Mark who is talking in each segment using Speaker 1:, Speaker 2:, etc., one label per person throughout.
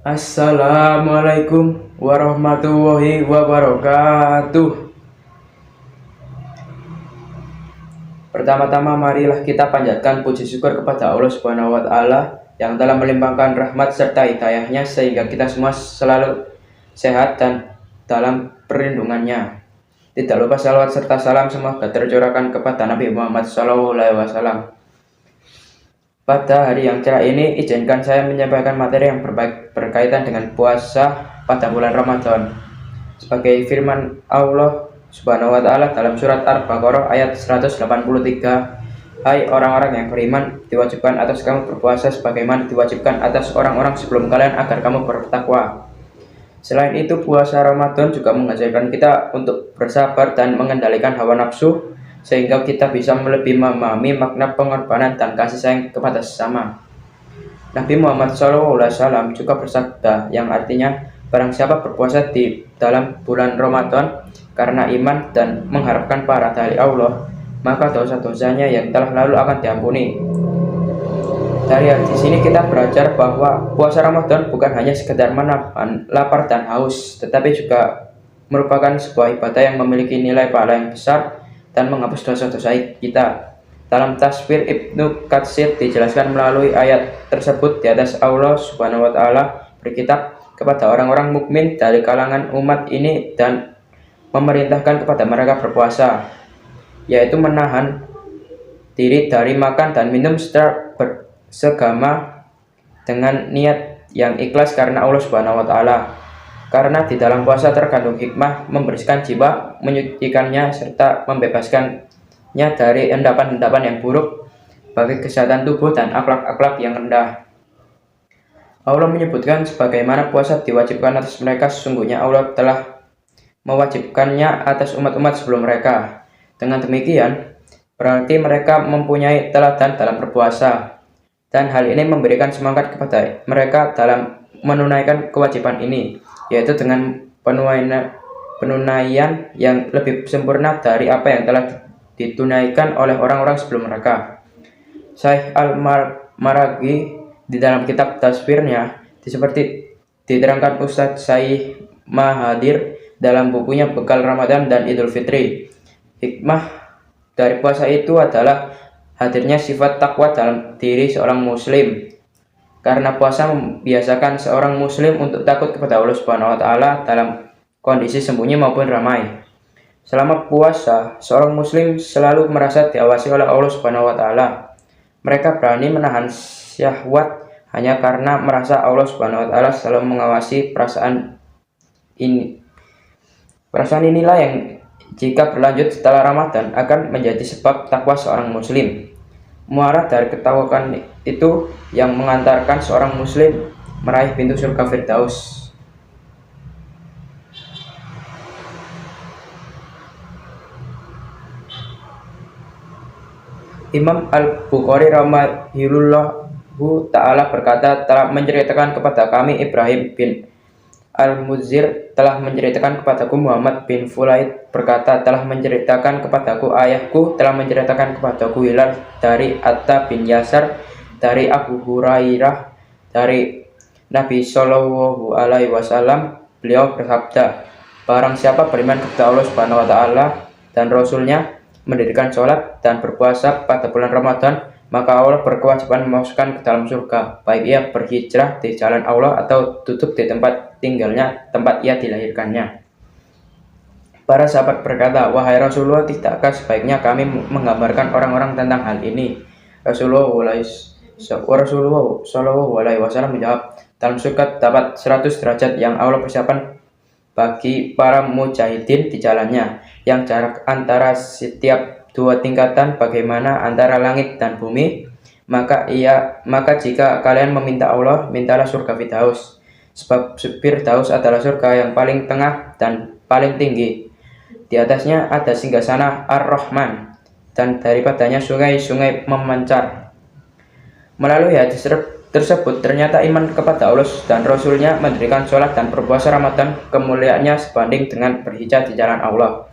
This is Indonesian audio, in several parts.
Speaker 1: Assalamualaikum warahmatullahi wabarakatuh. Pertama-tama marilah kita panjatkan puji syukur kepada Allah Subhanahu wa taala yang telah melimpahkan rahmat serta hidayahnya sehingga kita semua selalu sehat dan dalam perlindungannya. Tidak lupa salawat serta salam semoga tercurahkan kepada Nabi Muhammad SAW. Pada hari yang cerah ini, izinkan saya menyampaikan materi yang berkaitan dengan puasa pada bulan Ramadan. Sebagai firman Allah Subhanahu wa taala dalam surat Al-Baqarah ayat 183, "Hai orang-orang yang beriman, diwajibkan atas kamu berpuasa sebagaimana diwajibkan atas orang-orang sebelum kalian agar kamu bertakwa." Selain itu, puasa Ramadan juga mengajarkan kita untuk bersabar dan mengendalikan hawa nafsu sehingga kita bisa lebih memahami makna pengorbanan dan kasih sayang kepada sesama. Nabi Muhammad SAW juga bersabda yang artinya, barang siapa berpuasa di dalam bulan Ramadan karena iman dan mengharapkan pahala dari Allah, maka dosa-dosanya yang telah lalu akan diampuni. Dari hadis ini kita belajar bahwa puasa Ramadan bukan hanya sekedar menahan lapar dan haus, tetapi juga merupakan sebuah ibadah yang memiliki nilai pahala yang besar dan menghapus dosa-dosa kita. Dalam tafsir Ibnu Katsir dijelaskan melalui ayat tersebut di atas, Allah Subhanahu wa taala berkitab kepada orang-orang mukmin dari kalangan umat ini dan memerintahkan kepada mereka berpuasa, yaitu menahan diri dari makan dan minum secara bersegama dengan niat yang ikhlas karena Allah Subhanahu wa taala. Karena di dalam puasa terkandung hikmah membersihkan jiwa, menyucikannya serta membebaskannya dari endapan-endapan yang buruk bagi kesehatan tubuh dan akhlak-akhlak yang rendah. Allah menyebutkan sebagaimana puasa diwajibkan atas mereka, sesungguhnya Allah telah mewajibkannya atas umat-umat sebelum mereka. Dengan demikian, berarti mereka mempunyai teladan dalam berpuasa, dan hal ini memberikan semangat kepada mereka dalam menunaikan kewajiban ini, yaitu dengan penunaian yang lebih sempurna dari apa yang telah ditunaikan oleh orang-orang sebelum mereka. Syekh Al-Maraghi di dalam kitab tasfirnya seperti diterangkan Ustadz Syekh Mahadir dalam bukunya Bekal Ramadan dan Idul Fitri. Hikmah dari puasa itu adalah hadirnya sifat takwa dalam diri seorang muslim, karena puasa membiasakan seorang muslim untuk takut kepada Allah Subhanahu wa taala dalam kondisi sembunyi maupun ramai. Selama puasa, seorang muslim selalu merasa diawasi oleh Allah Subhanahu wa taala. Mereka berani menahan syahwat hanya karena merasa Allah Subhanahu wa taala selalu mengawasi perasaan ini. Perasaan inilah yang jika berlanjut setelah Ramadan akan menjadi sebab takwa seorang muslim. Muarad dari ketakwaan itu yang mengantarkan seorang muslim meraih pintu surga Firdaus. Imam Al-Bukhari rahimahullahu ta'ala berkata, telah menceritakan kepada kami Ibrahim bin Al-Muzir, telah menceritakan kepadaku Muhammad bin Fulaid berkata, telah menceritakan kepadaku ayahku, telah menceritakan kepadaku Hilal dari Atta bin Yasar, dari Abu Hurairah, dari Nabi Shallallahu Alaihi Wasallam. Beliau bersabda, barang siapa beriman kepada Allah Subhanahu wa taala dan Rasulnya, mendirikan sholat dan berpuasa pada bulan Ramadan, maka Allah berkewajiban memasukkan ke dalam surga, baik ia berhijrah di jalan Allah atau duduk di tempat tinggalnya, tempat ia dilahirkannya. Para sahabat berkata, wahai Rasulullah, tidakkah sebaiknya kami menggambarkan orang-orang tentang hal ini? Rasulullah Shallallahu Alaihi Wasallam menjawab, dalam surga terdapat 100 derajat yang Allah persiapkan bagi para mujahidin di jalannya, yang jarak antara setiap dua tingkatan bagaimana antara langit dan bumi. Maka jika kalian meminta Allah, mintalah surga Firdaus, sebab Firdaus adalah surga yang paling tengah dan paling tinggi. Di atasnya ada singgasana Ar-Rahman, dan daripadanya sungai-sungai memancar. Melalui hadis tersebut, ternyata iman kepada Allah dan Rasulnya, mendirikan sholat dan berpuasa Ramadan, kemuliaannya sebanding dengan berhijrah di jalan Allah.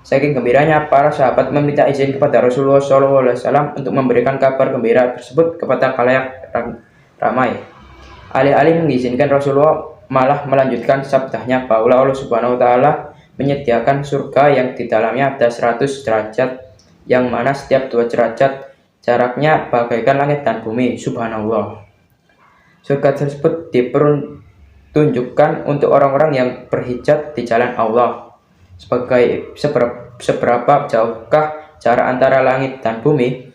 Speaker 1: Saking gembiranya, para sahabat meminta izin kepada Rasulullah SAW untuk memberikan kabar gembira tersebut kepada khalayak ramai. Alih-alih mengizinkan, Rasulullah malah melanjutkan sabdanya bahwa Allah Subhanahu wa taala menyediakan surga yang di dalamnya ada 100 derajat, yang mana setiap 2 derajat jaraknya bagaikan langit dan bumi. Subhanallah. Surga tersebut diperuntukkan untuk orang-orang yang berhijrah di jalan Allah. Seberapa jauhkah jarak antara langit dan bumi?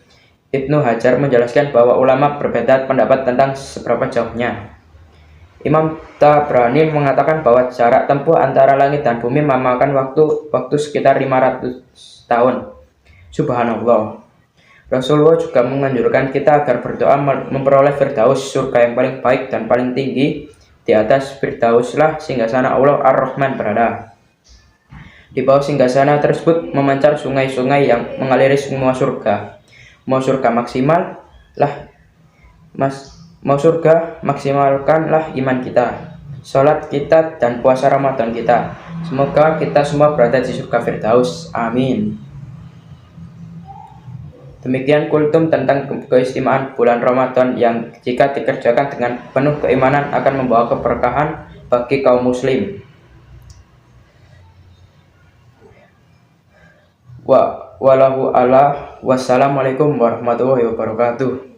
Speaker 1: Ibnu Hajar menjelaskan bahwa ulama berbeda pendapat tentang seberapa jauhnya. Imam Tabrani mengatakan bahwa jarak tempuh antara langit dan bumi memakan waktu sekitar 500 tahun. Subhanallah. Rasulullah juga menganjurkan kita agar berdoa memperoleh Firdaus, surga yang paling baik dan paling tinggi. Di atas Firdauslah singgasana Allah Ar-Rahman berada. Di bawah singgasana tersebut memancar sungai-sungai yang mengaliri semua surga. Mau surga maksimalkanlah iman kita, sholat kita, dan puasa Ramadan kita. Semoga kita semua berada di surga Firdaus. Amin. Demikian kultum tentang keistimewaan bulan Ramadan yang jika dikerjakan dengan penuh keimanan akan membawa keberkahan bagi kaum muslim. Wassalamualaikum warahmatullahi wabarakatuh.